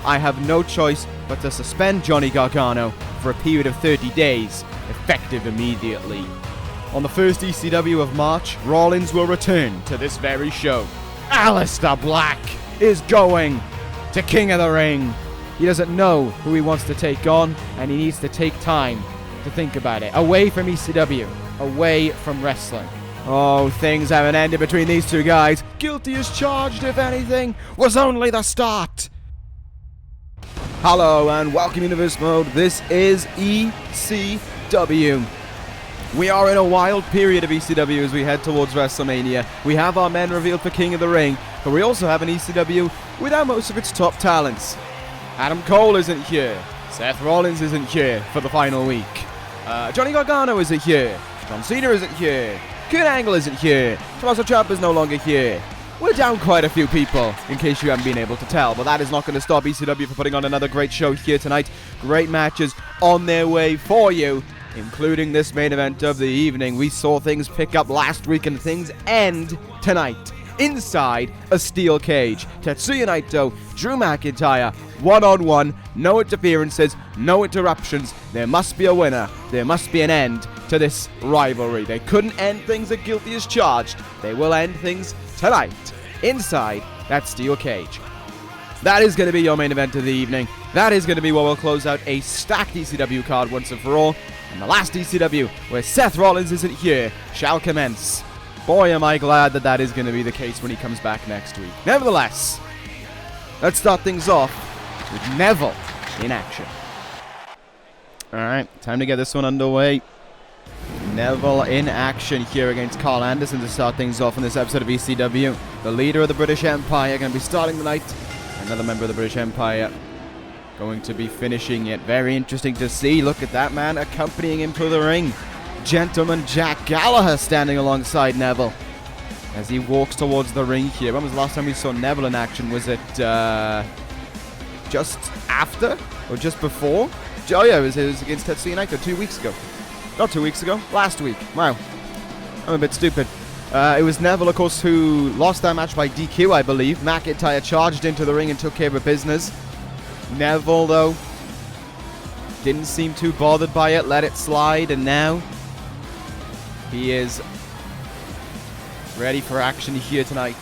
I have no choice but to suspend Johnny Gargano for a period of 30 days, effective immediately. On the first ECW of March, Rollins will return to this very show. Aleister Black is going to King of the Ring. He doesn't know who he wants to take on, and he needs to take time to think about it. Away from ECW, away from wrestling. Oh, things haven't ended between these two guys. Guilty as charged, if anything, was only the start. Hello and welcome Universe Mode. This is ECW. We are in a wild period of ECW as we head towards WrestleMania. We have our men revealed for King of the Ring, but we also have an ECW without most of its top talents. Adam Cole isn't here. Seth Rollins isn't here for the final week. Johnny Gargano isn't here. John Cena isn't here. Kurt Angle isn't here. Tommaso Ciampa is no longer here. We're down quite a few people, in case you haven't been able to tell, but that is not going to stop ECW from putting on another great show here tonight. Great matches on their way for you, including this main event of the evening. We saw things pick up last week and things end tonight. Inside a steel cage, Tetsuya Naito, Drew McIntyre, one-on-one, no interferences, no interruptions. There must be a winner. There must be an end to this rivalry. They couldn't end things at Guilty as Charged. They will end things tonight, inside that steel cage. That is going to be your main event of the evening. That is going to be what will close out a stacked ECW card once and for all. And the last ECW, where Seth Rollins isn't here, shall commence. Boy, am I glad that that is going to be the case when he comes back next week. Nevertheless, let's start things off with Neville in action. Alright, time to get this one underway. Neville in action here against Karl Anderson to start things off in this episode of ECW. The leader of the British Empire going to be starting the night. Another member of the British Empire going to be finishing it. Very interesting to see. Look at that man accompanying him to the ring. Gentleman Jack Gallagher standing alongside Neville as he walks towards the ring here. When was the last time we saw Neville in action? Was it just after or just before? Oh yeah, it was against Tetsuya Naito 2 weeks ago. Not 2 weeks ago, last week. Wow, I'm a bit stupid. It was Neville, of course, who lost that match by DQ, I believe. McIntyre charged into the ring and took care of business. Neville, though, didn't seem too bothered by it, let it slide, and now he is ready for action here tonight,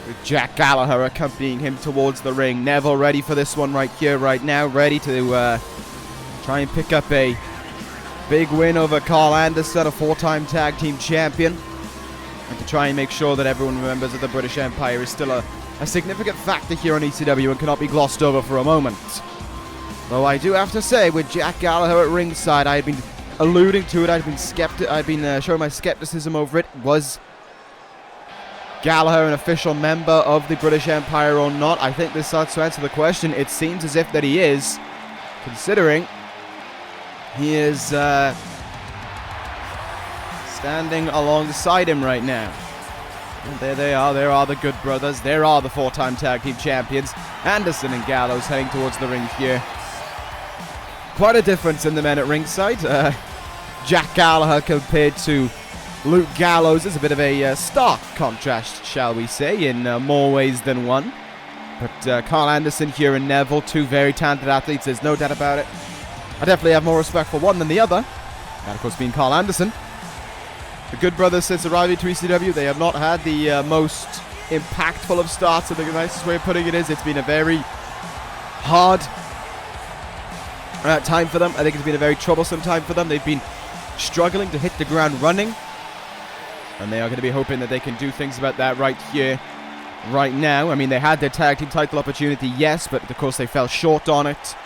with Jack Gallagher accompanying him towards the ring. Neville ready for this one right here, right now, ready to try and pick up a big win over Karl Anderson, a 4-time tag team champion, and to try and make sure that everyone remembers that the British Empire is still a significant factor here on ECW and cannot be glossed over for a moment. Though I do have to say, with Jack Gallagher at ringside, I had been alluding to it, I'd been showing my skepticism over it. Was Gallagher an official member of the British Empire or not? I think this starts to answer the question. It seems as if that he is, considering he is standing alongside him right now. And there they are. There are the Good Brothers. There are the 4-time tag team champions. Anderson and Gallows heading towards the ring here. Quite a difference in the men at ringside. Jack Gallagher compared to Luke Gallows is a bit of a stark contrast, shall we say, in more ways than one. But Karl Anderson here and Neville, two very talented athletes, there's no doubt about it. I definitely have more respect for one than the other. And of course being Karl Anderson. The Good Brothers, since arriving to ECW, they have not had the most impactful of starts. I think the nicest way of putting it is it's been a very hard time for them. I think it's been a very troublesome time for them. They've been struggling to hit the ground running. And they are going to be hoping that they can do things about that right here, right now. I mean, they had their tag team title opportunity, yes, but of course they fell short on it.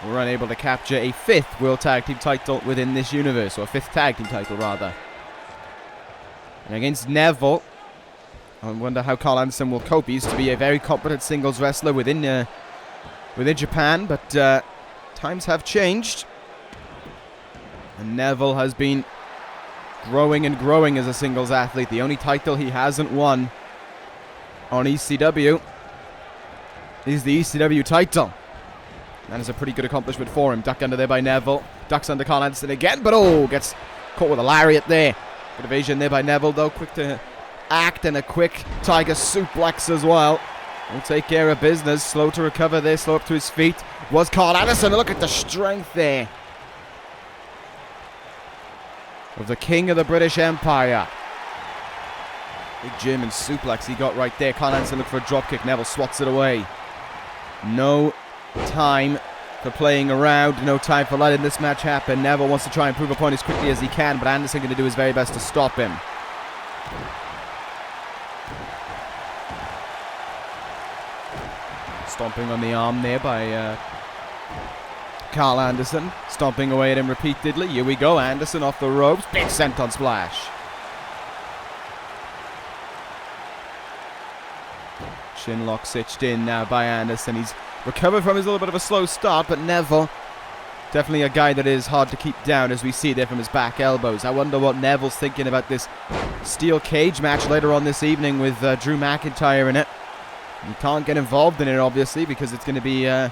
Were unable to capture a 5th World Tag Team title within this universe, or a 5th Tag Team title, rather. And against Neville, I wonder how Karl Anderson will cope. He used to be a very competent singles wrestler within Japan, but times have changed. And Neville has been growing and growing as a singles athlete. The only title he hasn't won on ECW is the ECW title. That is a pretty good accomplishment for him. Ducked under there by Neville. Ducks under Karl Anderson again, but gets caught with a lariat there. Good evasion there by Neville, though. Quick to act and a quick Tiger suplex as well. Will take care of business. Slow to recover there, slow up to his feet. Was Karl Anderson. Look at the strength there of the king of the British Empire. Big German suplex he got right there. Karl Anderson looked for a dropkick. Neville swats it away. No time for playing around. No time for letting this match happen. Neville wants to try and prove a point as quickly as he can, but Anderson going to do his very best to stop him. Stomping on the arm there by Karl Anderson. Stomping away at him repeatedly. Here we go. Anderson off the ropes. Big senton splash. Shinlock stitched in now by Anderson. He's recovered from his little bit of a slow start, but Neville, definitely a guy that is hard to keep down, as we see there from his back elbows. I wonder what Neville's thinking about this steel cage match later on this evening with Drew McIntyre in it. He can't get involved in it, obviously, because it's going to be a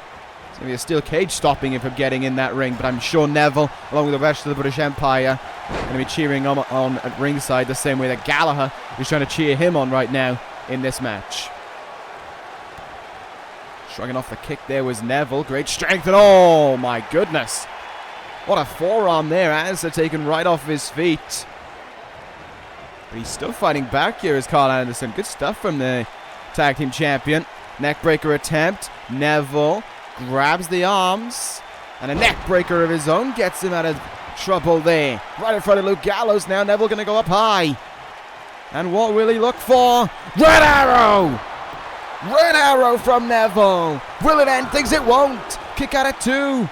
steel cage stopping him from getting in that ring. But I'm sure Neville, along with the rest of the British Empire, are going to be cheering on at ringside the same way that Gallagher is trying to cheer him on right now in this match. Shrugging off the kick there was Neville. Great strength, and oh my goodness. What a forearm there. Aleister taken right off his feet. But he's still fighting back here as Karl Anderson. Good stuff from the tag team champion. Neckbreaker attempt. Neville grabs the arms. And a neckbreaker of his own gets him out of trouble there. Right in front of Luke Gallows now. Neville going to go up high. And what will he look for? Red Arrow! Red Arrow from Neville. Will it end things? It won't. Kick out at 2.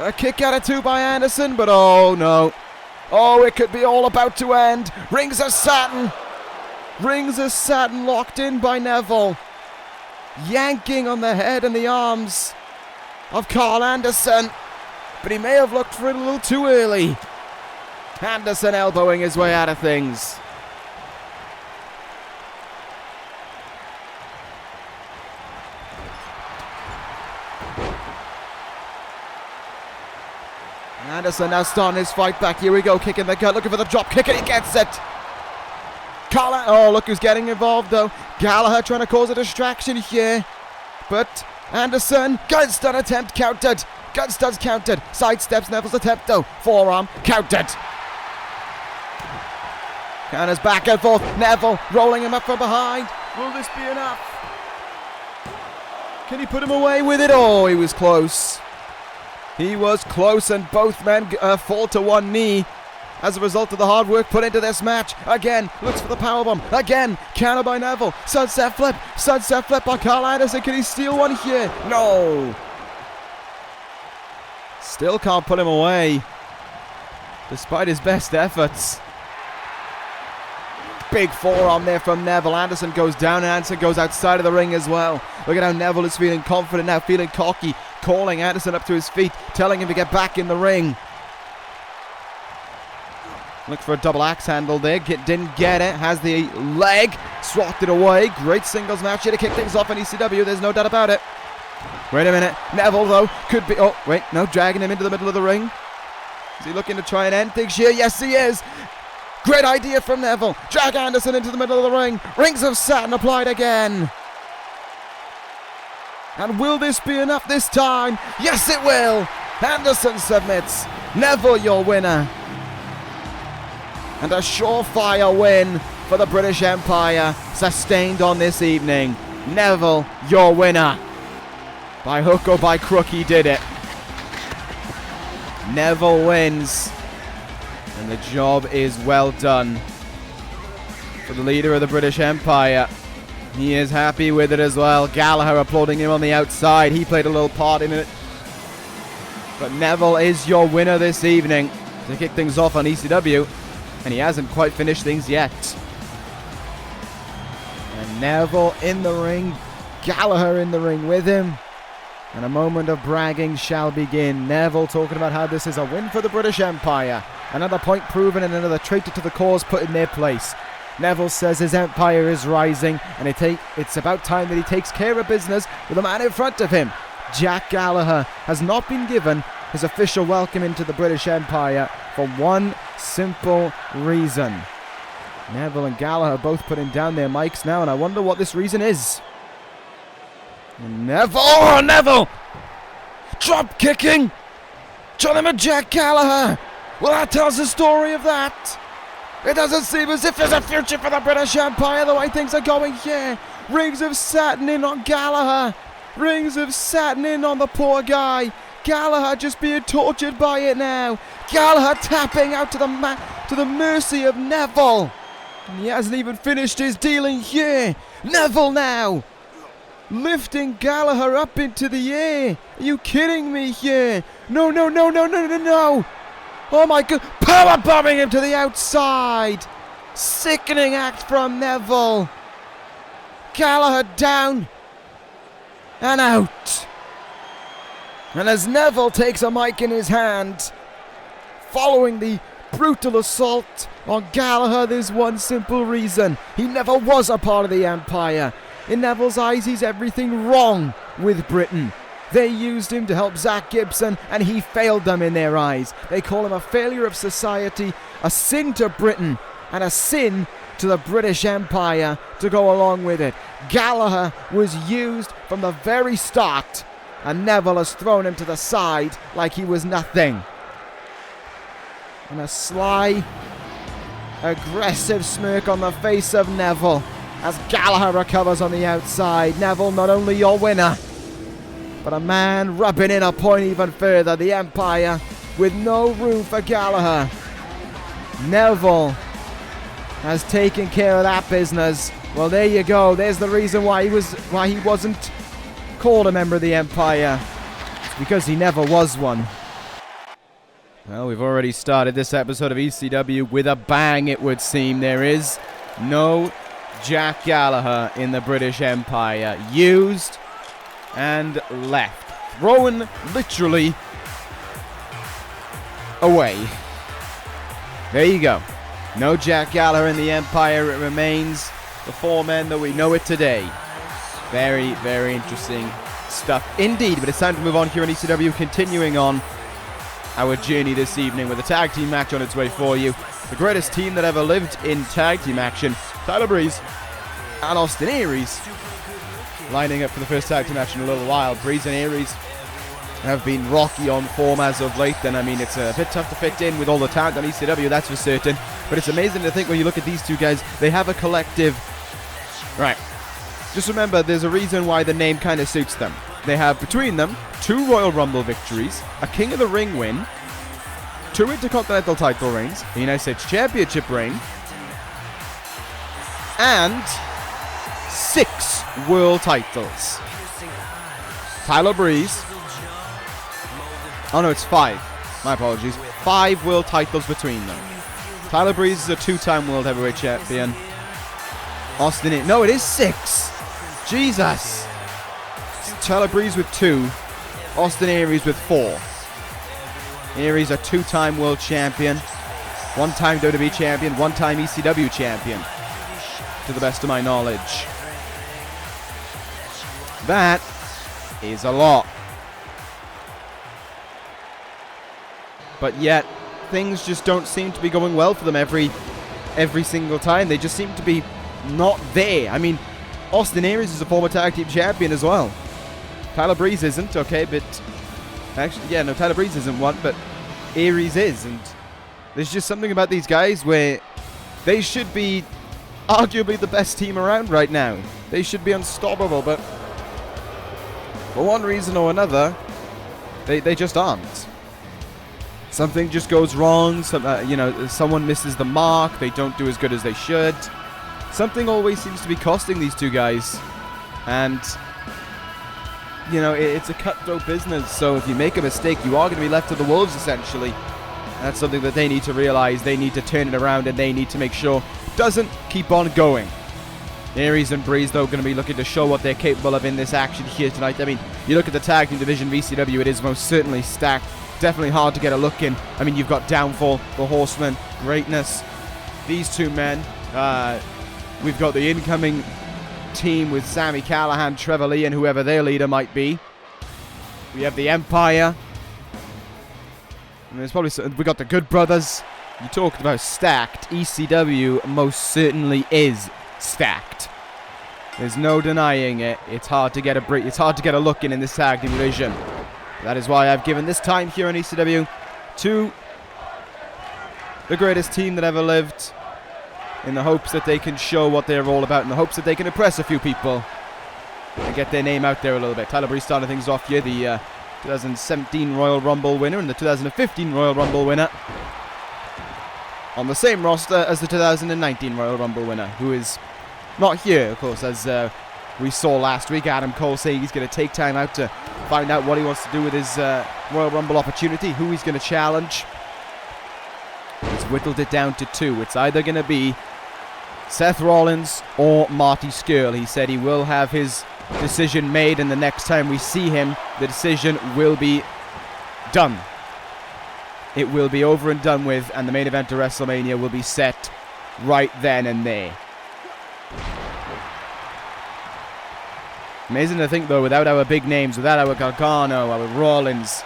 A kick out at 2 by Anderson, but oh no. Oh, it could be all about to end. Rings of Saturn. Rings of Saturn locked in by Neville. Yanking on the head and the arms of Karl Anderson. But he may have looked for it a little too early. Anderson elbowing his way out of things. Anderson now starting his fight back. Here we go, kicking the gut, looking for the drop kick, and he gets it. Karl, oh, look who's getting involved though. Gallagher trying to cause a distraction here. But Anderson, gunstun attempt countered. Gunstun's countered. Sidesteps Neville's attempt though. Forearm countered. Counters back and forth. Neville rolling him up from behind. Will this be enough? Can he put him away with it? Oh, he was close. He was close, and both men fall to one knee as a result of the hard work put into this match. Again, looks for the powerbomb. Again, counter by Neville. Sunset flip by Karl Anderson. Can he steal one here? No. Still can't put him away, despite his best efforts. Big forearm there from Neville. Anderson goes down, and Anderson goes outside of the ring as well. Look at how Neville is feeling confident now, feeling cocky, calling Anderson up to his feet, telling him to get back in the ring. Look for a double axe handle there. Didn't get it. Has the leg. Swatted away. Great singles match here to kick things off in ECW. There's no doubt about it. Wait a minute. Neville, though, could be... Oh, wait. No, dragging him into the middle of the ring. Is he looking to try and end things here? Yes, he is. Great idea from Neville. Drag Anderson into the middle of the ring. Rings of Saturn applied again. And will this be enough this time? Yes, it will. Anderson submits. Neville, your winner. And a surefire win for the British Empire, sustained on this evening. Neville, your winner. By hook or by crook, he did it. Neville wins. And the job is well done for the leader of the British Empire. He is happy with it as well. Gallagher applauding him on the outside. He played a little part in it. But Neville is your winner this evening to kick things off on ECW. And he hasn't quite finished things yet. And Neville in the ring. Gallagher in the ring with him. And a moment of bragging shall begin. Neville talking about how this is a win for the British Empire. Another point proven and another traitor to the cause put in their place. Neville says his empire is rising, and it's about time that he takes care of business with the man in front of him. Jack Gallagher has not been given his official welcome into the British Empire for one simple reason. Neville and Gallagher both putting down their mics now, and I wonder what this reason is. Neville! Oh, Neville! Drop kicking! Trying to eject Gallagher! Well, that tells the story of that. It doesn't seem as if there's a future for the British Empire, the way things are going here. Rings of satin in on Gallagher. Rings of satin in on the poor guy. Gallagher just being tortured by it now. Gallagher tapping out to the mercy of Neville. And he hasn't even finished his dealing here. Neville now lifting Gallagher up into the air. Are you kidding me here? No, no, no, no, no, no, no. Oh my God. Power bombing him to the outside. Sickening act from Neville. Gallagher down and out. And as Neville takes a mic in his hand, following the brutal assault on Gallagher, there's one simple reason. He never was a part of the Empire. In Neville's eyes, he's everything wrong with Britain. They used him to help Zach Gibson, and he failed them in their eyes. They call him a failure of society, a sin to Britain, and a sin to the British Empire to go along with it. Gallagher was used from the very start, and Neville has thrown him to the side like he was nothing. And a sly, aggressive smirk on the face of Neville as Gallagher recovers on the outside. Neville, not only your winner, but a man rubbing in a point even further. The Empire with no room for Gallagher. Neville has taken care of that business. Well, there you go. There's the reason why he wasn't called a member of the Empire. It's because he never was one. Well, we've already started this episode of ECW with a bang, it would seem. There is no Jack Gallagher in the British Empire. Used and left. Thrown literally away. There you go. No Jack Gallagher in the Empire. It remains the four men that we know it today. Very, very interesting stuff indeed. But it's time to move on here on ECW, continuing on our journey this evening with a tag team match on its way for you. The greatest team that ever lived in tag team action. Tyler Breeze and Austin Aries lining up for the first tag team match in a little while. Breeze and Aries have been rocky on form as of late, and I mean, it's a bit tough to fit in with all the talent on ECW, that's for certain. But it's amazing to think when you look at these two guys, they have a collective. Right. Just remember, there's a reason why the name kind of suits them. They have between them 2 Royal Rumble victories, a King of the Ring win, 2 Intercontinental title reigns, a United States Championship reign, and 6 world titles. Tyler Breeze. Oh no, it's 5. My apologies. 5 world titles between them. Tyler Breeze is a 2-time world heavyweight champion. Austin, no, it is 6. Jesus. Tyler Breeze with 2. Austin Aries with 4. Aries a 2-time world champion. 1-time WWE champion. 1-time ECW champion. To the best of my knowledge. That is a lot. But yet, things just don't seem to be going well for them every single time. They just seem to be not there. I mean, Austin Aries is a former tag team champion as well. Tyler Breeze isn't, okay, but actually, yeah, no, Tyler Breeze isn't one, but Aries is, and there's just something about these guys where they should be arguably the best team around right now. They should be unstoppable, but for one reason or another, they just aren't. Something just goes wrong, someone misses the mark, they don't do as good as they should. Something always seems to be costing these two guys, and you know, it's a cutthroat business, so if you make a mistake, you are going to be left to the wolves, essentially. That's something that they need to realize. They need to turn it around, and they need to make sure it doesn't keep on going. Aries and Breeze, though, going to be looking to show what they're capable of in this action here tonight. I mean, you look at the tag team division of ECW, it is most certainly stacked. Definitely hard to get a look in. I mean, you've got Downfall, the Horsemen, Greatness. These two men. We've got the incoming team with Sami, Callihan, Trevor, and whoever their leader might be. We have the Empire. And there's probably we got the Good Brothers. You talked about stacked. ECW most certainly is stacked. There's no denying it. It's hard to get a look in this tag team division. That is why I've given this time here on ECW to the greatest team that ever lived, in the hopes that they can show what they're all about, in the hopes that they can impress a few people and get their name out there a little bit. Tyler Breeze starting things off here, the 2017 Royal Rumble winner and the 2015 Royal Rumble winner, on the same roster as the 2019 Royal Rumble winner, who is not here, of course, as we saw last week. Adam Cole saying he's going to take time out to find out what he wants to do with his Royal Rumble opportunity, who he's going to challenge. He's whittled it down to 2. It's either going to be Seth Rollins or Marty Scurll. He said he will have his decision made, and the next time we see him, the decision will be done. It will be over and done with, and the main event of WrestleMania will be set right then and there. Amazing to think, though, without our big names, without our Gargano, our Rollins,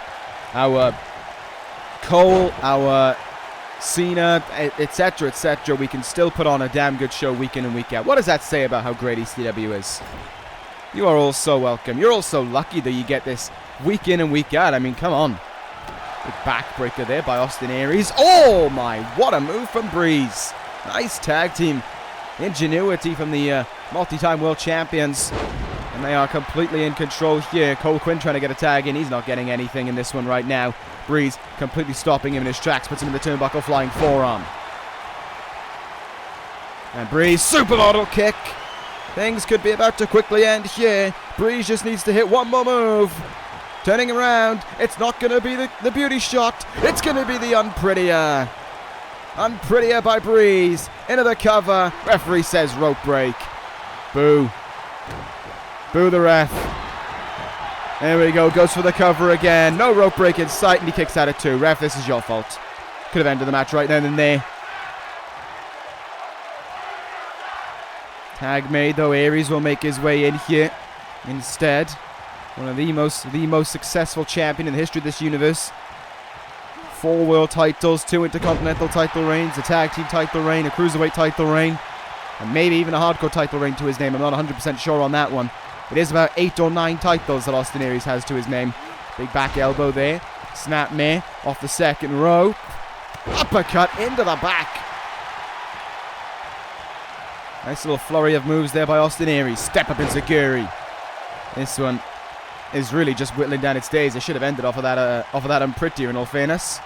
our Cole, our Cena, etc., etc., we can still put on a damn good show week in and week out. What does that say about how great ECW is? You are all so welcome. You're all so lucky that you get this week in and week out. I mean, come on. Big backbreaker there by Austin Aries. Oh my, what a move from Breeze. Nice tag team ingenuity from the multi-time world champions. And they are completely in control here. Cole Quinn trying to get a tag in. He's not getting anything in this one right now. Breeze completely stopping him in his tracks. Puts him in the turnbuckle, flying forearm. And Breeze, supermodel kick. Things could be about to quickly end here. Breeze just needs to hit one more move. Turning around. It's not going to be the beauty shot. It's going to be the unprettier. Unprettier by Breeze. Into the cover. Referee says rope break. Boo. Boo the ref. There we go. Goes for the cover again. No rope break in sight, and he kicks out at 2. Ref, this is your fault. Could have ended the match right then and there. Tag made, though. Aries will make his way in here instead. One of the most successful champion in the history of this universe. 4 world titles, 2 intercontinental title reigns, a tag team title reign, a cruiserweight title reign, and maybe even a hardcore title reign to his name. I'm not 100% sure on that one. It is about 8 or 9 titles that Austin Aries has to his name. Big back elbow there. Snapmare off the second row. Uppercut into the back. Nice little flurry of moves there by Austin Aries. Step up enziguri. This one is really just whittling down its days. It should have ended off of that unprettier, in all fairness.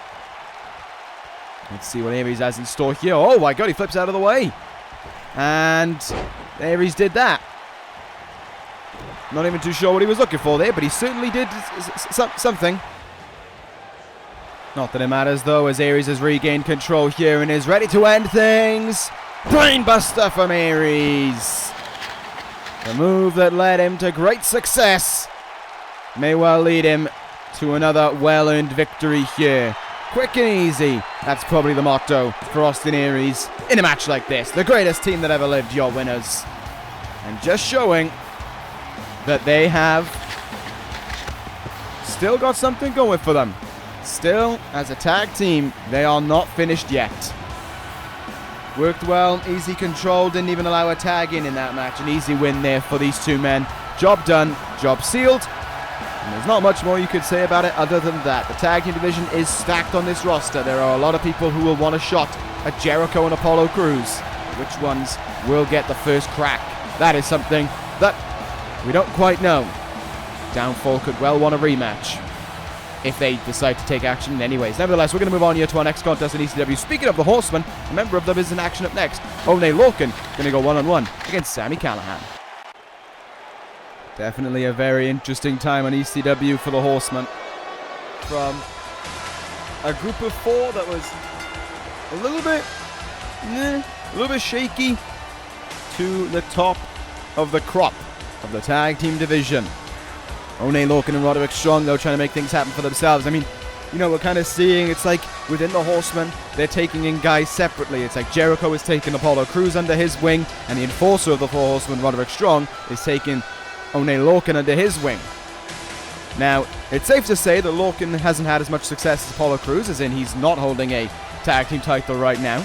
Let's see what Aries has in store here. Oh my god, he flips out of the way. And Aries did that. Not even too sure what he was looking for there, but he certainly did something. Not that it matters, though, as Aries has regained control here and is ready to end things. Brainbuster from Aries. The move that led him to great success may well lead him to another well-earned victory here. Quick and easy. That's probably the motto for Austin Aries in a match like this. The greatest team that ever lived, your winners. And just showing that they have still got something going for them. Still, as a tag team, they are not finished yet. Worked well, easy control, didn't even allow a tag in that match. An easy win there for these two men. Job done, job sealed. And there's not much more you could say about it other than that. The tag team division is stacked on this roster. There are a lot of people who will want a shot at Jericho and Apollo Crews. Which ones will get the first crack? That is something that we don't quite know. Downfall could well want a rematch if they decide to take action anyways. Nevertheless, we're going to move on here to our next contest in ECW. Speaking of the Horsemen, a member of them is in action up next. Oney Lorcan going to go one-on-one against Sami Callihan. Definitely a very interesting time on ECW for the Horsemen. From a group of 4 that was a little bit shaky to the top of the crop of the tag team division. Oney Lorcan and Roderick Strong, though, trying to make things happen for themselves. I mean, you know, we're kind of seeing, it's like within the Horsemen, they're taking in guys separately. It's like Jericho is taking Apollo Crews under his wing, and the enforcer of the 4 Horsemen, Roderick Strong, is taking Oney Lorcan under his wing. Now, it's safe to say that Lorcan hasn't had as much success as Apollo Crews, as in he's not holding a tag team title right now.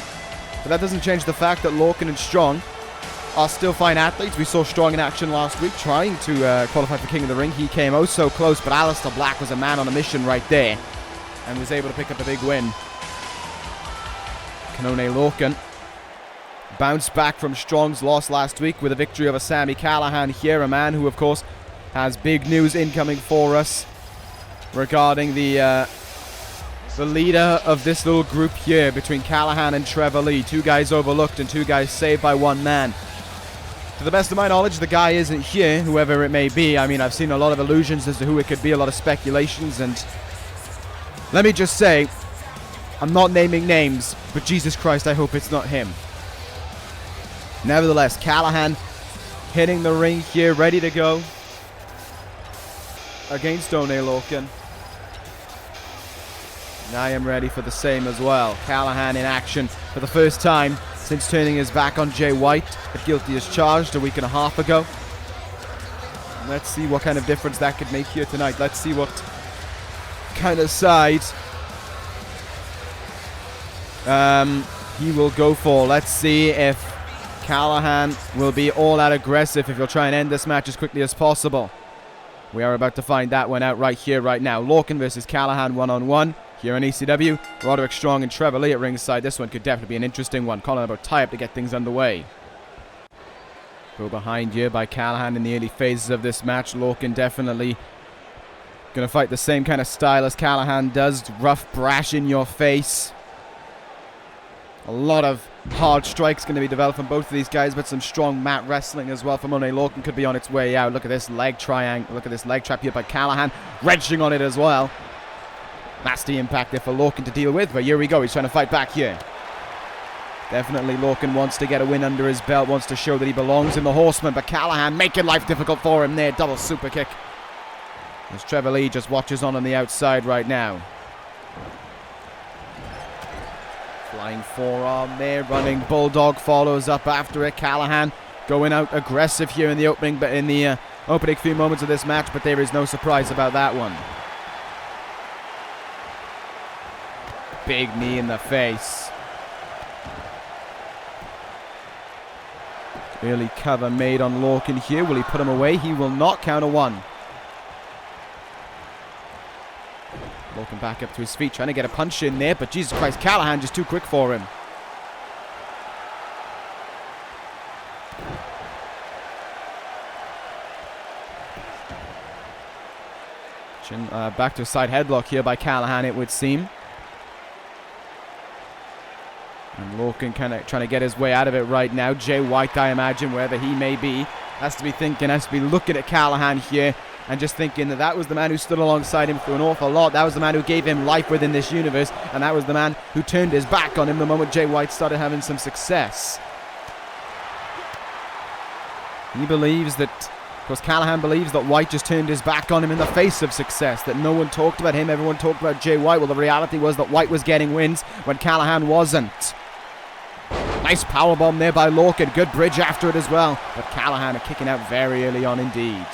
But that doesn't change the fact that Lorcan and Strong are still fine athletes. We saw Strong in action last week trying to qualify for King of the Ring. He came oh so close, but Aleister Black was a man on a mission right there and was able to pick up a big win. Oney Lorcan bounced back from Strong's loss last week with a victory over Sami Callihan here, a man who, of course, has big news incoming for us regarding the leader of this little group here between Callihan and Trevor Lee. Two guys overlooked and two guys saved by one man. To the best of my knowledge, the guy isn't here, whoever it may be. I mean, I've seen a lot of illusions as to who it could be, a lot of speculations, and let me just say, I'm not naming names, but Jesus Christ, I hope it's not him. Nevertheless, Callihan hitting the ring here, ready to go against Oney Lorcan. And I am ready for the same as well. Callihan in action for the first time since turning his back on Jay White, but guilty as charged a week and a half ago. Let's see what kind of difference that could make here tonight. Let's see what kind of side he will go for. Let's see if Callihan will be all out aggressive, if he'll try and end this match as quickly as possible. We are about to find that one out right here, right now. Lorcan versus Callihan one-on-one here on ECW. Roderick, Strong, and Trevor Lee at ringside. This one could definitely be an interesting one. Calling about tie-up to get things underway. Go behind here by Callihan in the early phases of this match. Lorcan definitely going to fight the same kind of style as Callihan does. Rough, brash, in your face. A lot of hard strikes going to be developed from both of these guys, but some strong mat wrestling as well from Oney Lorcan could be on its way out. Look at this leg triangle. Look at this leg trap here by Callihan. Wrenching on it as well. Nasty impact there for Lorcan to deal with, but here we go. He's trying to fight back here. Definitely Lorcan wants to get a win under his belt, wants to show that he belongs in the Horseman, but Callihan making life difficult for him there. Double super kick. As Trevor Lee just watches on the outside right now. Flying forearm there, running bulldog follows up after it. Callihan going out aggressive here in the opening, but in the opening few moments of this match, but there is no surprise about that one. Big knee in the face. Early cover made on Lorcan here. Will he put him away? He will not. Counter one. Lorcan back up to his feet, trying to get a punch in there, but Jesus Christ, Callihan just too quick for him. Back to a side headlock here by Callihan, it would seem. And Lorcan kind of trying to get his way out of it right now. Jay White, I imagine, wherever he may be, has to be thinking, has to be looking at Callihan here and just thinking that that was the man who stood alongside him through an awful lot. That was the man who gave him life within this universe, and that was the man who turned his back on him the moment Jay White started having some success. He believes that, of course, Callihan believes that White just turned his back on him in the face of success, that no one talked about him, everyone talked about Jay White. Well, the reality was that White was getting wins when Callihan wasn't. Nice powerbomb there by Lorcan. Good bridge after it as well. But Callihan are kicking out very early on indeed.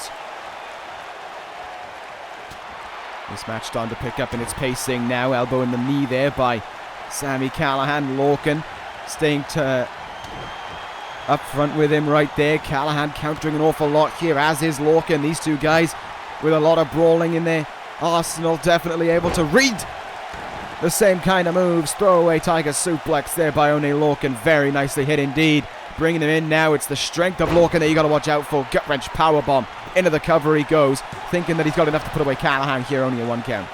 This match starting to pick up in its pacing now. Elbow in the knee there by Sami Callihan. Lorcan staying up front with him right there. Callihan countering an awful lot here, as is Lorcan. These two guys with a lot of brawling in their arsenal. Definitely able to read the same kind of moves. Throwaway Tiger suplex there by Oney Lorcan. Very nicely hit indeed. Bringing him in now. It's the strength of Lorcan that you got to watch out for. Gut wrench powerbomb. Into the cover he goes. Thinking that he's got enough to put away Callihan here. Only a one count.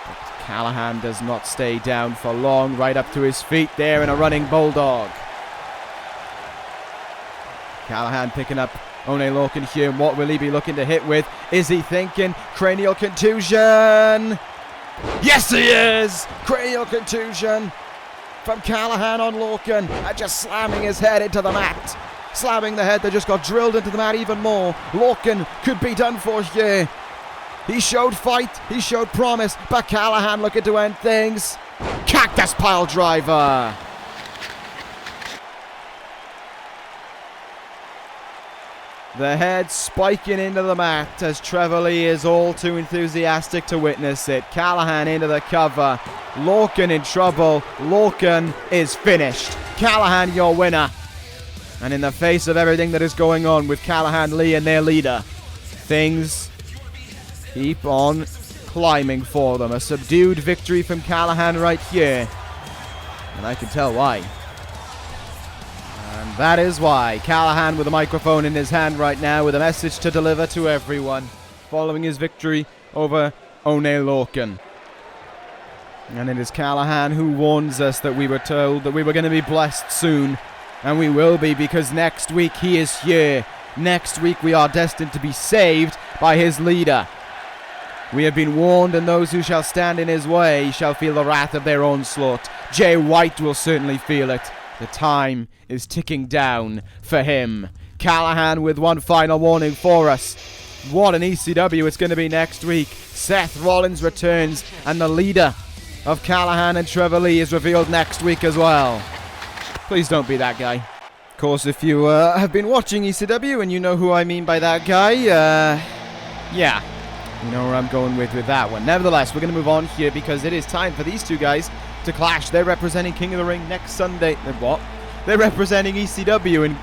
But Callihan does not stay down for long. Right up to his feet there in a running bulldog. Callihan picking up Oney Lorcan here, and what will he be looking to hit with? Is he thinking cranial contusion? Yes, he is! Cranial contusion from Callihan on Lorcan, and just slamming his head into the mat. Slamming the head that just got drilled into the mat even more. Lorcan could be done for here. He showed fight, he showed promise, but Callihan looking to end things. Cactus pile driver. The head spiking into the mat as Trevor Lee is all too enthusiastic to witness it. Callihan into the cover. Lorcan in trouble. Lorcan is finished. Callihan, your winner. And in the face of everything that is going on with Callihan, Lee, and their leader, things keep on climbing for them. A subdued victory from Callihan right here. And I can tell why. And that is why. Callihan with a microphone in his hand right now with a message to deliver to everyone following his victory over Oney Lorcan. And it is Callihan who warns us that we were told that we were going to be blessed soon. And we will be, because next week he is here. Next week we are destined to be saved by his leader. We have been warned, and those who shall stand in his way shall feel the wrath of their onslaught. Jay White will certainly feel it. The time is ticking down for him. Callihan with one final warning for us. What an ECW it's going to be next week. Seth Rollins returns, and the leader of Callihan and Trevor Lee is revealed next week as well. Please don't be that guy. Of course, if you have been watching ECW and you know who I mean by that guy, yeah. You know where I'm going with that one. Nevertheless, we're going to move on here because it is time for these two guys to clash. They're representing King of the Ring next Sunday. What? They're representing ECW in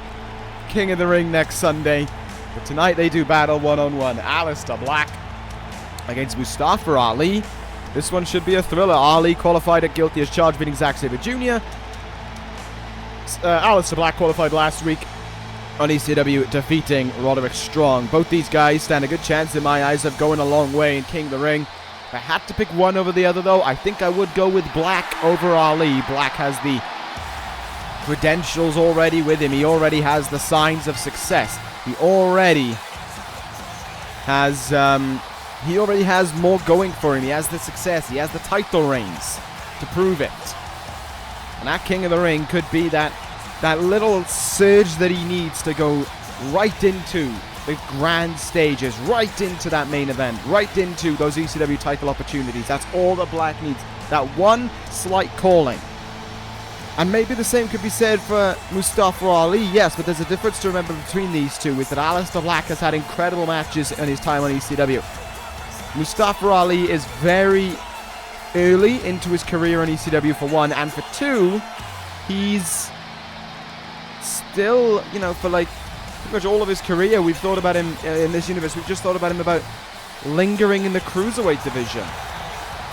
King of the Ring next Sunday. But tonight they do battle one-on-one. Aleister Black against Mustafa Ali. This one should be a thriller. Ali qualified at guilty as charged beating Zack Sabre Jr. Aleister Black qualified last week on ECW, defeating Roderick Strong. Both these guys stand a good chance in my eyes of going a long way in King of the Ring. If I had to pick one over the other, though, I think I would go with Black over Ali. Black has the credentials already with him. He already has the signs of success. He already has more going for him. He has the success. He has the title reigns to prove it. And that King of the Ring could be that little surge that he needs to go right into the grand stages, right into that main event, right into those ECW title opportunities. That's all that Black needs. That one slight calling. And maybe the same could be said for Mustafa Ali, yes, but there's a difference to remember between these two, with that Aleister Black has had incredible matches in his time on ECW. Mustafa Ali is very early into his career on ECW, for one, and for two, he's still, for like pretty much all of his career, we've thought about him in this universe. We've just thought about him about lingering in the cruiserweight division.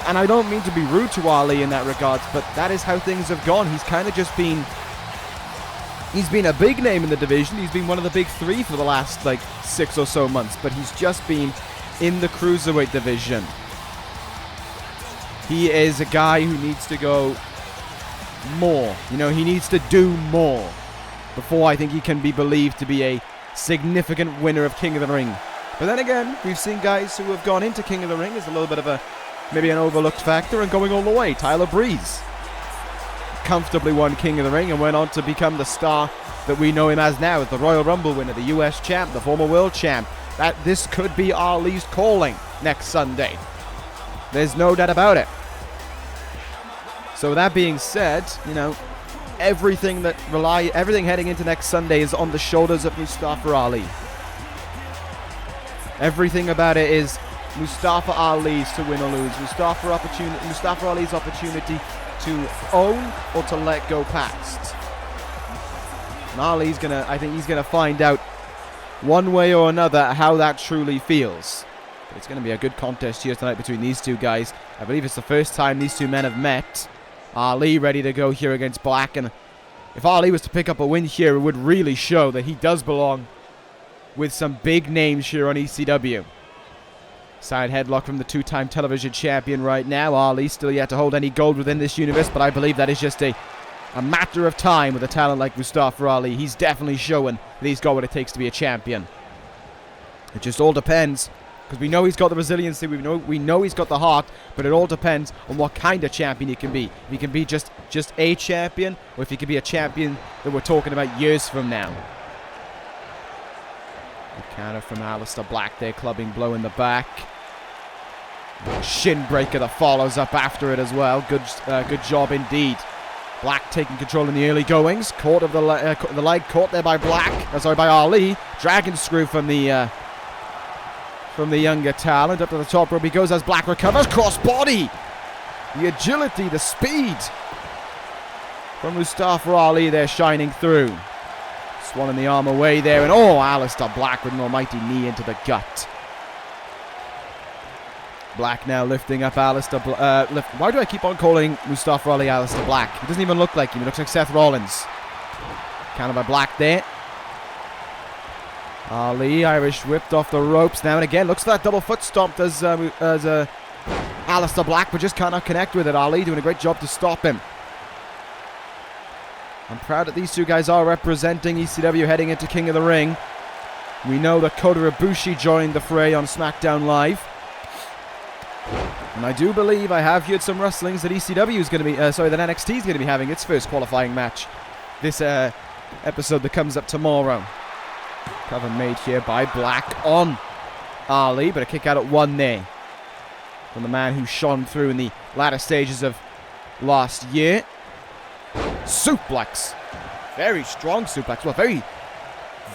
And I don't mean to be rude to Ali in that regard, but that is how things have gone. He's kind of just been... He's been a big name in the division. He's been one of the big three for the last, 6 or so months. But he's just been in the cruiserweight division. He is a guy who needs to go more. He needs to do more before I think he can be believed to be a significant winner of King of the Ring. But then again, we've seen guys who have gone into King of the Ring as a little bit of maybe an overlooked factor and going all the way. Tyler Breeze comfortably won King of the Ring and went on to become the star that we know him as now, as the Royal Rumble winner, the US champ, the former world champ. This could be Ali's calling next Sunday. There's no doubt about it. So with that being said, everything heading into next Sunday is on the shoulders of Mustafa Ali. Everything about it is Mustafa Ali's to win or lose. Mustafa Ali's opportunity to own or to let go past. And Ali's I think he's gonna find out one way or another how that truly feels. But it's gonna be a good contest here tonight between these two guys. I believe it's the first time these two men have met. Ali ready to go here against Black, and if Ali was to pick up a win here, it would really show that he does belong with some big names here on ECW. Side headlock from the two-time television champion right now. Ali still yet to hold any gold within this universe, but I believe that is just a matter of time with a talent like Mustafa Ali. He's definitely showing that he's got what it takes to be a champion. It just all depends, because we know he's got the resiliency, we know he's got the heart, but it all depends on what kind of champion he can be. If he can be just a champion, or if he can be a champion that we're talking about years from now. Good counter from Aleister Black there, clubbing blow in the back. Shin breaker that follows up after it as well. Good job indeed Black taking control in the early goings. Caught of the leg, caught there by by Ali. Dragon screw from the younger talent. Up to the top rope he goes as Black recovers. Cross body. The agility, the speed from Mustafa Ali there shining through. Swan in the arm away there. And Aleister Black with an almighty knee into the gut. Black now lifting up Aleister. Why do I keep on calling Mustafa Ali Aleister Black? He doesn't even look like him. He looks like Seth Rollins. Counter by Black there. Ali, Irish whipped off the ropes now and again. Looks like that double foot stomped as Aleister Black, but just cannot connect with it. Ali doing a great job to stop him. I'm proud that these two guys are representing ECW heading into King of the Ring. We know that Kota Ibushi joined the fray on SmackDown Live. And I do believe I have heard some rustlings that ECW is going to be, that NXT is going to be having its first qualifying match this episode that comes up tomorrow. Cover made here by Black on Ali, but a kick out at 1 there from the man who shone through in the latter stages of last year. Suplex. Very strong suplex. Well, very,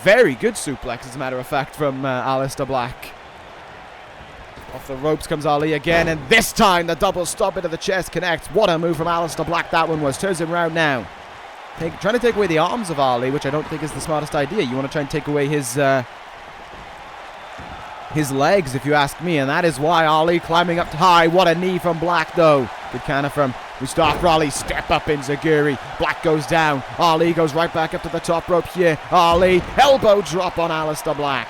very good suplex, as a matter of fact, from Aleister Black. Off the ropes comes Ali again, and this time the double stop into the chest connects. What a move from Aleister Black that one was. Turns him around now. Trying to take away the arms of Ali, which I don't think is the smartest idea. You want to try and take away his legs, if you ask me, and that is why Ali climbing up high. What a knee from Black, though. Good counter from Mustafa Ali. Step up in Zaguri. Black goes down. Ali goes right back up to the top rope here. Ali, elbow drop on Aleister Black.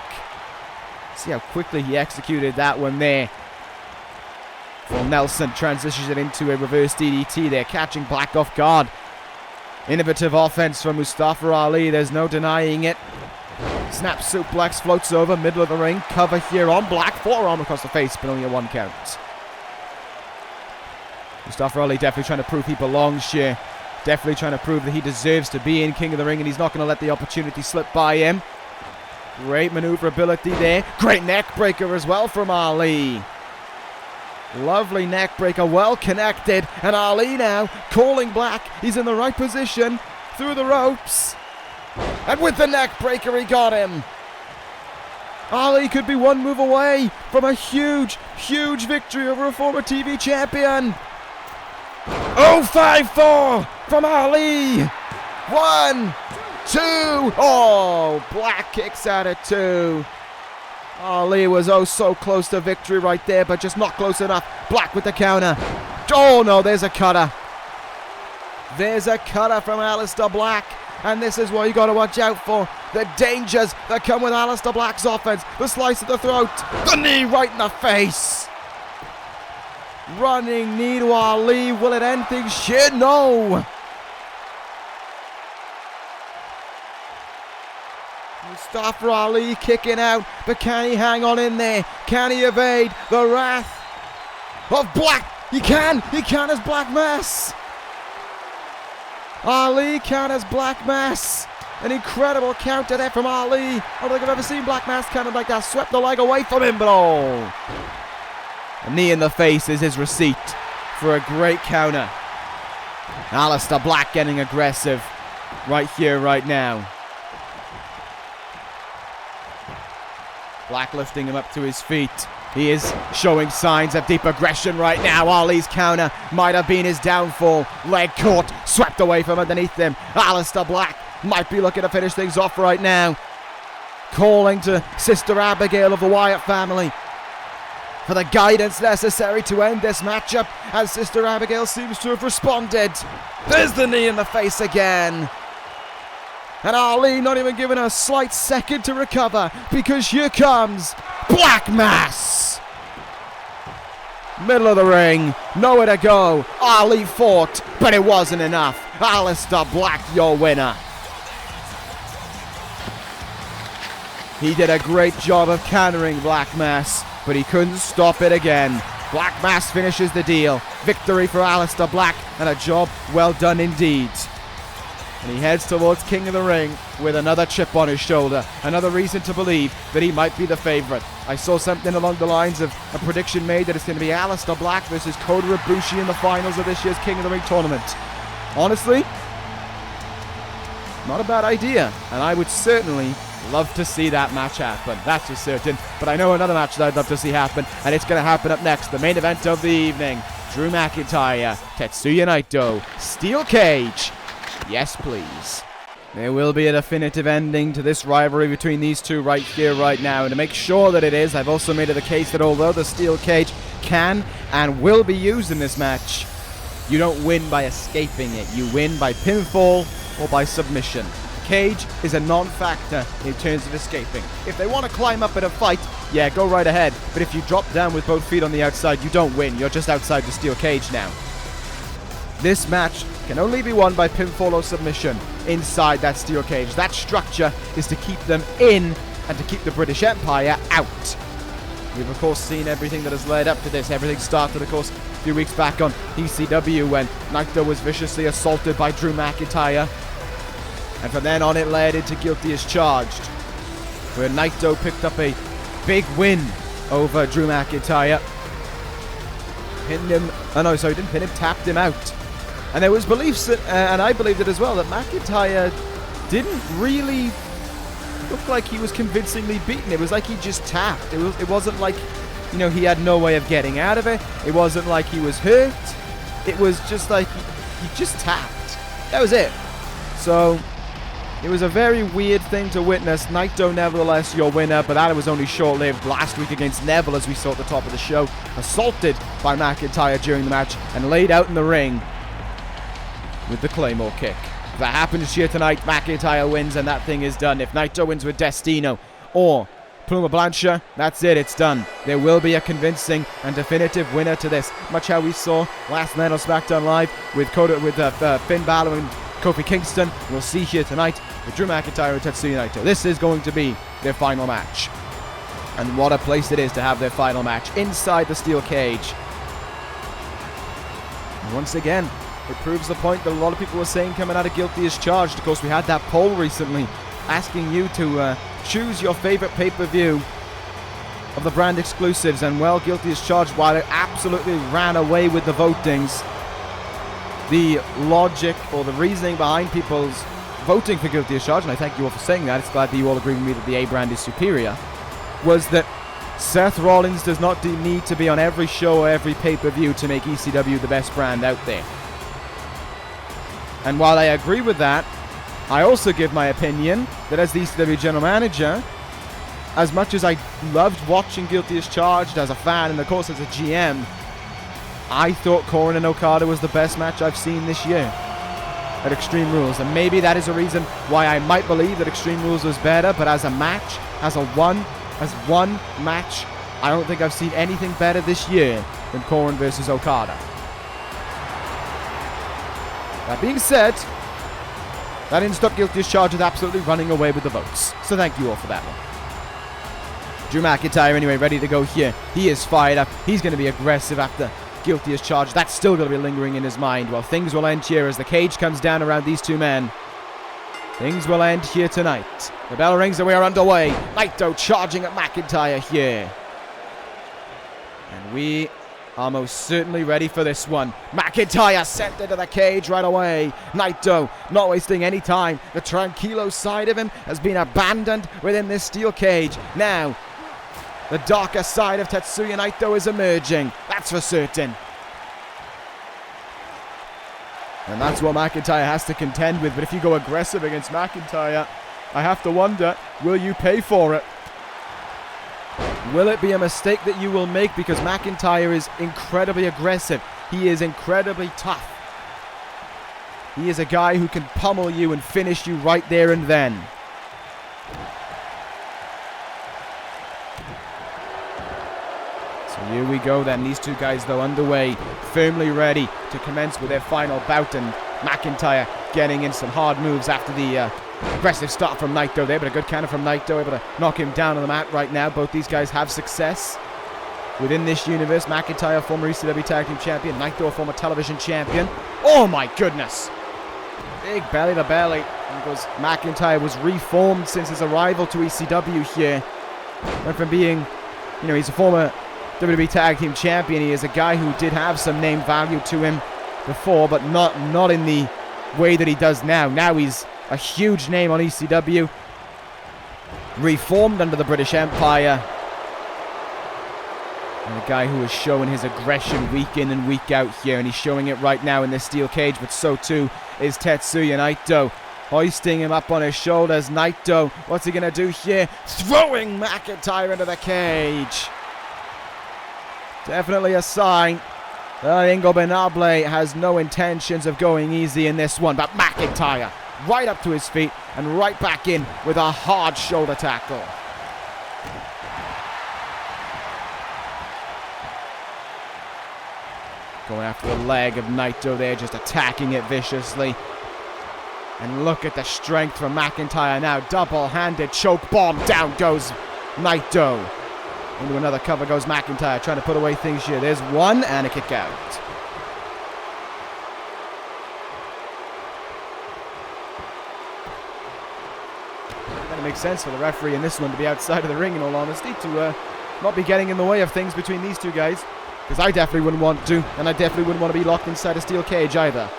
See how quickly he executed that one there. Full Nelson transitions it into a reverse DDT there, catching Black off guard. Innovative offense from Mustafa Ali, there's no denying it. Snap suplex, floats over, middle of the ring. Cover here on Black, forearm across the face, but only a 1 count. Mustafa Ali definitely trying to prove he belongs here. Definitely trying to prove that he deserves to be in King of the Ring, and he's not going to let the opportunity slip by him. Great maneuverability there. Great neck breaker as well from Ali. Lovely neck breaker, well connected. And Ali now calling Black. He's in the right position. Through the ropes. And with the neck breaker, he got him. Ali could be 1 move away from a huge, huge victory over a former TV champion. 0-5-4 from Ali. 1, 2. Oh, Black kicks out at 2. Ali was so close to victory right there, but just not close enough. Black with the counter. Oh no, there's a cutter. There's a cutter from Aleister Black. And this is what you got to watch out for. The dangers that come with Aleister Black's offense. The slice of the throat. The knee right in the face. Running knee to Ali. Will it end things? Shit, no. Mustafa Ali kicking out, but can he hang on in there? Can he evade the wrath of Black? He can as Black Mass. Ali counters Black Mass. An incredible counter there from Ali. I don't think I've ever seen Black Mass countered like that. Swept the leg away from him, but oh. A knee in the face is his receipt for a great counter. Aleister Black getting aggressive right here, right now. Black lifting him up to his feet. He is showing signs of deep aggression right now. Ali's counter might have been his downfall. Leg caught, swept away from underneath him. Aleister Black might be looking to finish things off right now. Calling to Sister Abigail of the Wyatt family for the guidance necessary to end this matchup, as Sister Abigail seems to have responded. There's the knee in the face again. And Ali not even given a slight second to recover, because here comes Black Mass. Middle of the ring, nowhere to go. Ali fought, but it wasn't enough. Aleister Black, your winner. He did a great job of countering Black Mass, but he couldn't stop it again. Black Mass finishes the deal. Victory for Aleister Black, and a job well done indeed. And he heads towards King of the Ring with another chip on his shoulder. Another reason to believe that he might be the favorite. I saw something along the lines of a prediction made that it's going to be Aleister Black versus Kota Ibushi in the finals of this year's King of the Ring tournament. honestly, not a bad idea. And I would certainly love to see that match happen. That's for certain. But I know another match that I'd love to see happen, and it's going to happen up next. The main event of the evening. Drew McIntyre, Tetsuya Naito, steel cage. Yes, please. There will be a definitive ending to this rivalry between these two right here, right now. And to make sure that it is, I've also made it the case that although the steel cage can and will be used in this match, you don't win by escaping it. You win by pinfall or by submission. Cage is a non-factor in terms of escaping. If they want to climb up in a fight, yeah, go right ahead. But if you drop down with both feet on the outside, you don't win. You're just outside the steel cage now. This match can only be won by pinfall or submission inside that steel cage. That structure is to keep them in and to keep the British Empire out. We've, of course, seen everything that has led up to this. Everything started, of course, a few weeks back on ECW when Naito was viciously assaulted by Drew McIntyre. And from then on, it led into Guilty as Charged, where Naito picked up a big win over Drew McIntyre. Pinned him, didn't pin him, tapped him out. And there was beliefs, that, and I believed it as well, that McIntyre didn't really look like he was convincingly beaten. It was like he just tapped. It wasn't like, you know, he had no way of getting out of it. It wasn't like he was hurt. It was just like he just tapped. That was it. So it was a very weird thing to witness. Naito, nevertheless, your winner, but that was only short-lived. Last week against Neville, as we saw at the top of the show, assaulted by McIntyre during the match and laid out in the ring with the Claymore kick. If that happens here tonight, McIntyre wins and that thing is done. If Naito wins with Destino or Pluma Blancha, that's it, it's done. There will be a convincing and definitive winner to this. Much how we saw last night on SmackDown Live with Finn Balor and Kofi Kingston. We'll see here tonight with Drew McIntyre and Tetsuya Naito. This is going to be their final match. And what a place it is to have their final match inside the steel cage. And once again, it proves the point that a lot of people were saying coming out of Guilty as Charged. Of course, we had that poll recently asking you to choose your favorite pay-per-view of the brand exclusives. And, well, Guilty as Charged, while it absolutely ran away with the votings, the logic or the reasoning behind people's voting for Guilty as Charged, and I thank you all for saying that, it's glad that you all agree with me that the A brand is superior, was that Seth Rollins does not need to be on every show or every pay-per-view to make ECW the best brand out there. And while I agree with that, I also give my opinion that as the ECW general manager, as much as I loved watching Guilty as Charged as a fan and of course as a GM, I thought Corin and Okada was the best match I've seen this year at Extreme Rules. And maybe that is a reason why I might believe that Extreme Rules was better, but as a match, as one match, I don't think I've seen anything better this year than Corin versus Okada. That being said, that didn't stop Guilty as Charged with absolutely running away with the votes. So thank you all for that one. Drew McIntyre, anyway, ready to go here. He is fired up. He's going to be aggressive after Guilty as Charged. That's still going to be lingering in his mind. Well, things will end here as the cage comes down around these two men. Things will end here tonight. The bell rings and we are underway. Naito charging at McIntyre here. And we are most certainly ready for this one. McIntyre sent into the cage right away. Naito not wasting any time. The tranquilo side of him has been abandoned within this steel cage. Now, the darker side of Tetsuya Naito is emerging. That's for certain. And that's what McIntyre has to contend with. But if you go aggressive against McIntyre, I have to wonder, will you pay for it? Will it be a mistake that you will make? Because McIntyre is incredibly aggressive. He is incredibly tough. He is a guy who can pummel you and finish you right there and then. So here we go then. These two guys, though, underway, firmly ready to commence with their final bout. And McIntyre getting in some hard moves after the aggressive start from Naito there, but a good counter from Naito, able to knock him down on the mat right now. Both these guys have success within this universe. McIntyre, former ECW Tag Team Champion. Naito, a former television champion. Oh my goodness! Big belly to belly. Because McIntyre was reformed since his arrival to ECW here. Went from being, you know, he's a former WWE Tag Team Champion. He is a guy who did have some name value to him before, but not in the way that he does now. Now he's a huge name on ECW. Reformed under the British Empire. And a guy who is showing his aggression week in and week out here. And he's showing it right now in this steel cage. But so too is Tetsuya Naito. Hoisting him up on his shoulders. Naito, what's he going to do here? Throwing McIntyre into the cage. Definitely a sign that Ingobernable has no intentions of going easy in this one. But McIntyre right up to his feet and right back in with a hard shoulder tackle. Going after the leg of Naito there, just attacking it viciously. And look at the strength from McIntyre now. Double-handed choke bomb. Down goes Naito. Into another cover goes McIntyre, trying to put away things here. There's one and a kick out. That makes sense for the referee in this one to be outside of the ring, in all honesty, to not be getting in the way of things between these two guys. Because I definitely wouldn't want to, and I definitely wouldn't want to be locked inside a steel cage either.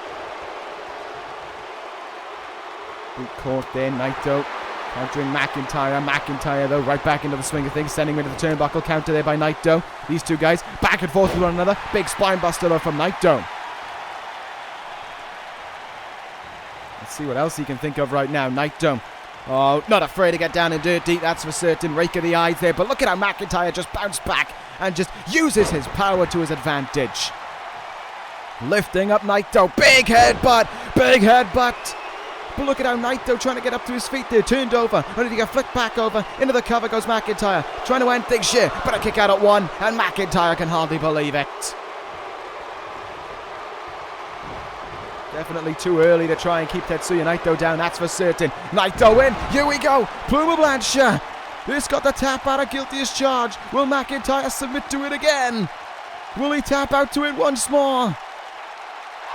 Boot caught there, Naito countering McIntyre. McIntyre, though, right back into the swing of things, sending him into the turnbuckle. Counter there by Naito. These two guys back and forth with one another. Big spine buster, though, from Naito. Let's see what else he can think of right now. Naito. Oh, not afraid to get down and dirt deep, that's for certain. Rake of the eyes there, but look at how McIntyre just bounced back and just uses his power to his advantage. Lifting up Naito. Big headbutt. Big headbutt. But look at how Naito trying to get up to his feet there. Turned over. Only to get flicked back over. Into the cover goes McIntyre. Trying to end things here. But a kick out at one. And McIntyre can hardly believe it. Definitely too early to try and keep Tetsuya Naito down. That's for certain. Naito in. Here we go. Plume of Blanchard. This got the tap out of guilty as charged. Will McIntyre submit to it again? Will he tap out to it once more?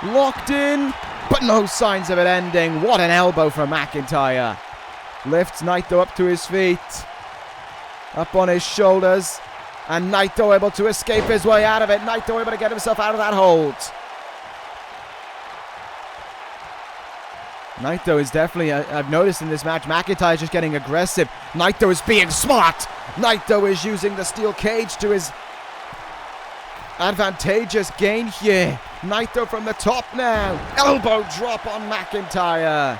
Locked in, but no signs of it ending. What an elbow from McIntyre. Lifts Naito up to his feet. Up on his shoulders. And Naito able to escape his way out of it. Naito able to get himself out of that hold. Naito is definitely, I've noticed in this match, McIntyre is just getting aggressive. Naito is being smart. Naito is using the steel cage to his advantageous gain here. Naito from the top now. Elbow drop on McIntyre.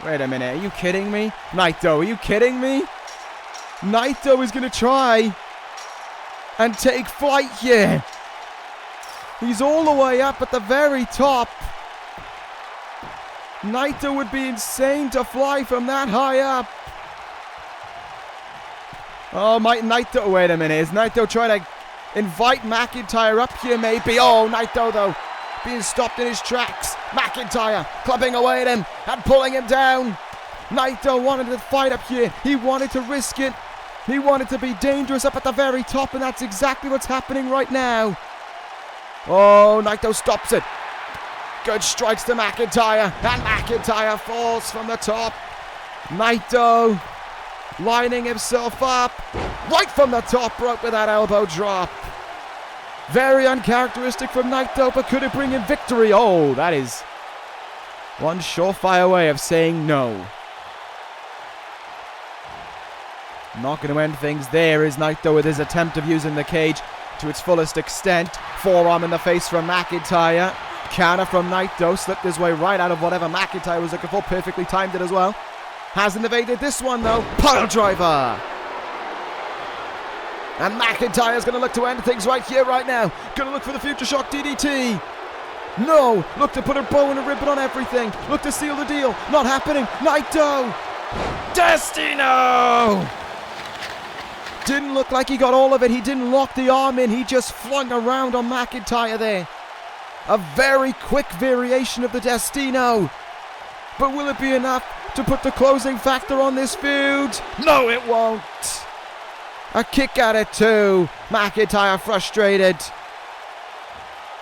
Wait a minute, are you kidding me? Naito, are you kidding me? Naito is going to try and take flight here. He's all the way up at the very top. Naito would be insane to fly from that high up. Oh, Naito, wait a minute. Is Naito trying to invite McIntyre up here maybe? Oh, Naito, though, being stopped in his tracks. McIntyre clubbing away at him and pulling him down. Naito wanted to fight up here. He wanted to risk it. He wanted to be dangerous up at the very top, and that's exactly what's happening right now. Oh, Naito stops it. Good strikes to McIntyre, and McIntyre falls from the top. Naito lining himself up right from the top rope with that elbow drop. Very uncharacteristic from Naito, but could it bring him victory? Oh, that is one surefire way of saying no. Not going to end things there is Naito with his attempt of using the cage to its fullest extent. Forearm in the face from McIntyre. Counter from Naito, slipped his way right out of whatever McIntyre was looking for, perfectly timed it as well. Hasn't evaded this one though. Pile driver. And McIntyre's going to look to end things right here, right now. Going to look for the Future Shock DDT. No, look to put a bow and a ribbon on everything. Look to seal the deal. Not happening. Naito. Destino. Didn't look like he got all of it. He didn't lock the arm in. He just flung around on McIntyre there. A very quick variation of the Destino. But will it be enough to put the closing factor on this feud? No, it won't. A kick at it too. McIntyre frustrated.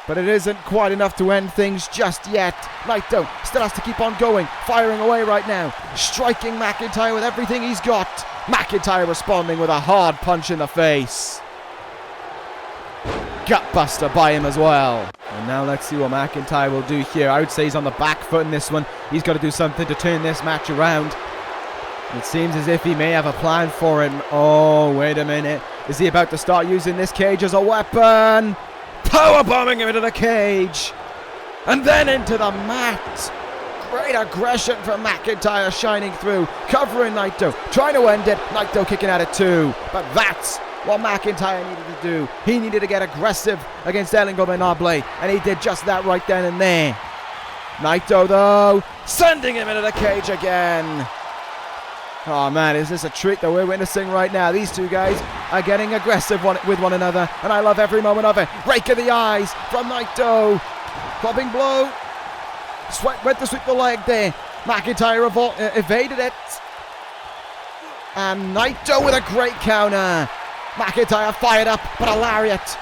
But it isn't quite enough to end things just yet. Naito still has to keep on going. Firing away right now. Striking McIntyre with everything he's got. McIntyre responding with a hard punch in the face. Gutbuster by him as well. And Now let's see what McIntyre will do here. I would say he's on the back foot in this one. He's got to do something to turn this match around. It seems as if he may have a plan for him. Oh, wait a minute. Is he about to start using this cage as a weapon? Powerbombing him into the cage. And then into the mat. Great aggression from McIntyre shining through. Covering Naito. Trying to end it. Naito kicking at it too. But that's what McIntyre needed to do. He needed to get aggressive against El Ingobernable. And he did just that right then and there. Naito, though, sending him into the cage again. Oh man, is this a treat that we're witnessing right now? These two guys are getting aggressive with one another, and I love every moment of it. Rake of the eyes from Naito. Clubbing blow. Went to sweep the leg there. McIntyre evaded it. And Naito with a great counter. McIntyre fired up, but a lariat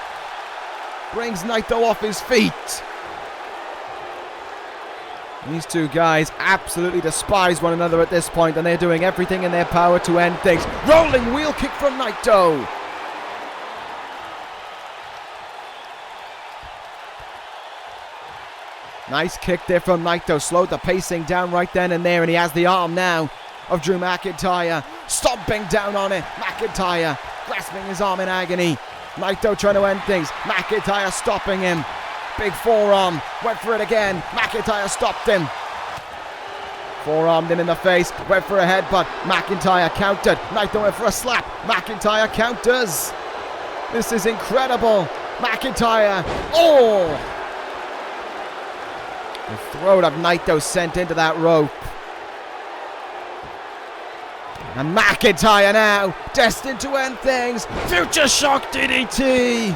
brings Naito off his feet. These two guys absolutely despise one another at this point, and they're doing everything in their power to end things. Rolling wheel kick from Naito. Nice kick there from Naito. Slowed the pacing down right then and there, and he has the arm now of Drew McIntyre. Stomping down on it. McIntyre grasping his arm in agony. Naito trying to end things. McIntyre stopping him. Big forearm, went for it again. McIntyre stopped him. Forearmed him in the face, went for a headbutt. McIntyre countered. Naito went for a slap. McIntyre counters. This is incredible. McIntyre. Oh! The throat of Naito sent into that rope. And McIntyre now, destined to end things. Future Shock DDT.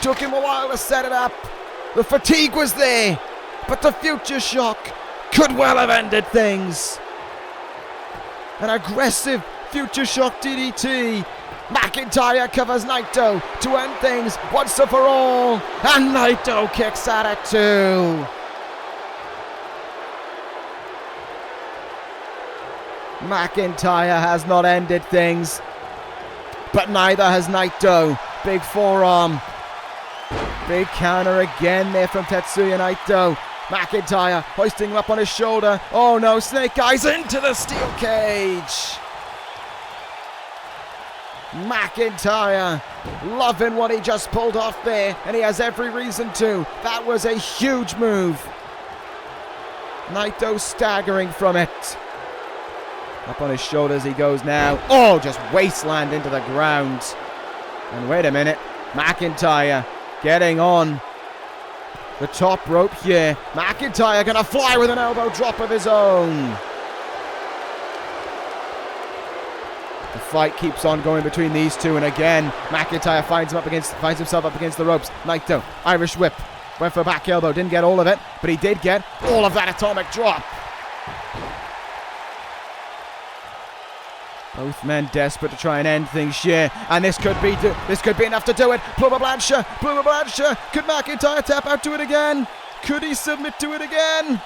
Took him a while to set it up. The fatigue was there, but the Future Shock could well have ended things. An aggressive Future Shock DDT. McIntyre covers Naito to end things once and for all. And Naito kicks at it too. McIntyre has not ended things, but neither has Naito. Big forearm. Big counter again there from Tetsuya Naito. McIntyre hoisting him up on his shoulder. Oh no, Snake Eyes into the steel cage. McIntyre loving what he just pulled off there, and he has every reason to. That was a huge move. Naito staggering from it. Up on his shoulders he goes now. Oh, just wasteland into the ground. And wait a minute, McIntyre getting on the top rope here. McIntyre gonna fly with an elbow drop of his own. The fight keeps on going between these two, and again McIntyre finds himself up against the ropes. Naito, Irish whip, went for a back elbow, didn't get all of it, but he did get all of that atomic drop. Both men desperate to try and end things here, and this could be enough to do it. Plumber Blanchard, could McIntyre tap out to it again? Could he submit to it again?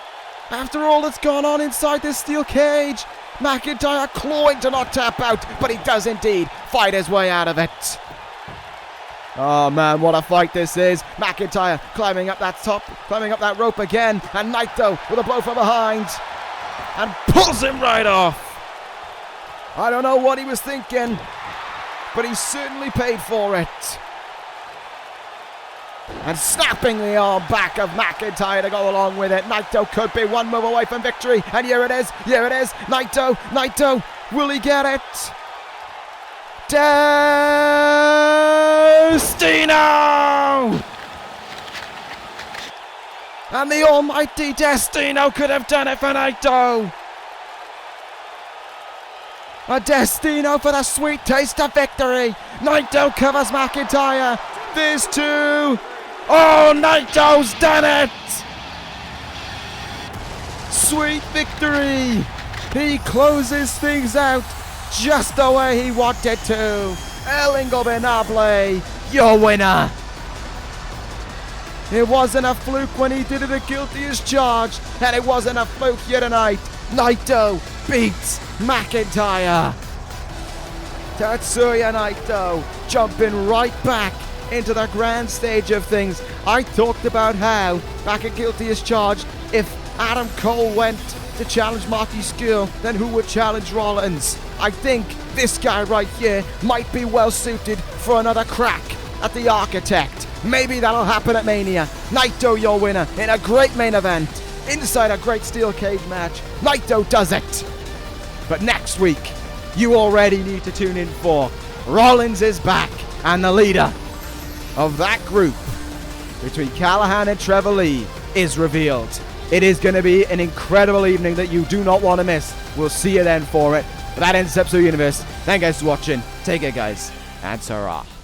After all that's gone on inside this steel cage, McIntyre clawing to not tap out, but he does indeed fight his way out of it. Oh man, what a fight this is. McIntyre climbing up that rope again, and Naito with a blow from behind, and pulls him right off. I don't know what he was thinking, but he certainly paid for it. And snapping the arm back of McIntyre to go along with it. Naito could be one move away from victory. And here it is. Naito, will he get it? Destino! And the almighty Destino could have done it for Naito. A Destino for the sweet taste of victory. Naito covers McIntyre. There's two. Oh, Naito's done it. Sweet victory. He closes things out just the way he wanted to. El Ingobernable, your winner. It wasn't a fluke when he did it as guilty as charged, and it wasn't a fluke here tonight. Naito beats McIntyre. Tetsuya Naito jumping right back into the grand stage of things. I talked about how, back at Guilty as Charged, if Adam Cole went to challenge Marty Scurll, then who would challenge Rollins? I think this guy right here might be well suited for another crack at the Architect. Maybe that'll happen at Mania. Naito, your winner, in a great main event. Inside a great steel cage match. Naito does it. But next week, you already need to tune in for Rollins is back, and the leader of that group between Callihan and Trevor Lee is revealed. It is going to be an incredible evening that you do not want to miss. We'll see you then for it. But that ends this episode of Universe. Thank you guys for watching. Take care, guys, and ta-ra.